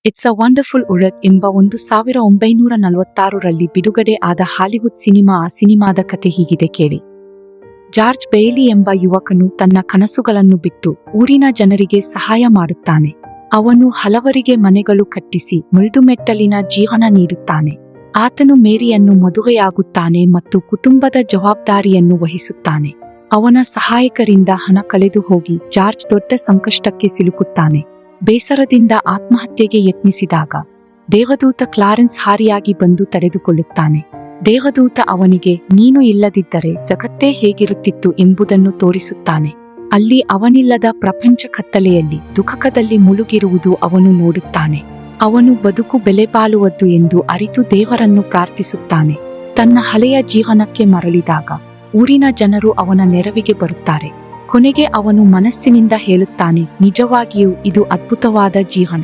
It's a wonderful world ಎಂಬ 1946ರಲ್ಲಿ ಬಿಡುಗಡೆ ಆದ ಹಾಲಿವುಡ್ ಸಿನಿಮಾ. ಆ ಸಿನಿಮಾದ ಕತೆ ಹೀಗಿದೆ ಕೇಳಿ. ಜಾರ್ಜ್ ಬೇಯ್ಲಿ ಎಂಬ ಯುವಕನು ತನ್ನ ಕನಸುಗಳನ್ನು ಬಿಟ್ಟು ಊರಿನ ಜನರಿಗೆ ಸಹಾಯ ಮಾಡುತ್ತಾನೆ. ಅವನು ಹಲವರಿಗೆ ಮನೆಗಳು ಕಟ್ಟಿಸಿ ಮೃದುಮೆಟ್ಟಲಿನ ಜೀವನ ನೀಡುತ್ತಾನೆ. ಆತನು ಮೇರಿಯನ್ನು ಮದುವೆಯಾಗುತ್ತಾನೆ ಮತ್ತು ಕುಟುಂಬದ ಜವಾಬ್ದಾರಿಯನ್ನು ವಹಿಸುತ್ತಾನೆ. ಅವನ ಸಹಾಯಕರಿಂದ ಹಣ ಕಳೆದು ಹೋಗಿ ಜಾರ್ಜ್ ದೊಡ್ಡ ಸಂಕಷ್ಟಕ್ಕೆ ಸಿಲುಕುತ್ತಾನೆ. ಬೇಸರದಿಂದ ಆತ್ಮಹತ್ಯೆಗೆ ಯತ್ನಿಸಿದಾಗ ದೇವದೂತ ಕ್ಲಾರೆನ್ಸ್ ಹಾರಿಯಾಗಿ ಬಂದು ತಡೆದುಕೊಳ್ಳುತ್ತಾನೆ. ದೇವದೂತ ಅವನಿಗೆ ನೀನು ಇಲ್ಲದಿದ್ದರೆ ಜಗತ್ತೇ ಹೇಗಿರುತ್ತಿತ್ತು ಎಂಬುದನ್ನು ತೋರಿಸುತ್ತಾನೆ. ಅಲ್ಲಿ ಅವನಿಲ್ಲದ ಪ್ರಪಂಚ ಕತ್ತಲೆಯಲ್ಲಿ ದುಃಖದಲ್ಲಿ ಮುಳುಗಿರುವುದು ಅವನು ನೋಡುತ್ತಾನೆ. ಅವನು ಬದುಕು ಬೆಲೆಬಾಳುವದ್ದು ಎಂದು ಅರಿತು ದೇವರನ್ನು ಪ್ರಾರ್ಥಿಸುತ್ತಾನೆ. ತನ್ನ ಹಳೆಯ ಜೀವನಕ್ಕೆ ಮರಳಿದಾಗ ಊರಿನ ಜನರು ಅವನ ನೆರವಿಗೆ ಬರುತ್ತಾರೆ. ಕೊನೆಗೆ ಅವನು ಮನಸ್ಸಿನಿಂದ ಹೇಳುತ್ತಾನೆ, ನಿಜವಾಗಿಯೂ ಇದು ಅದ್ಭುತವಾದ ಜೀವನ.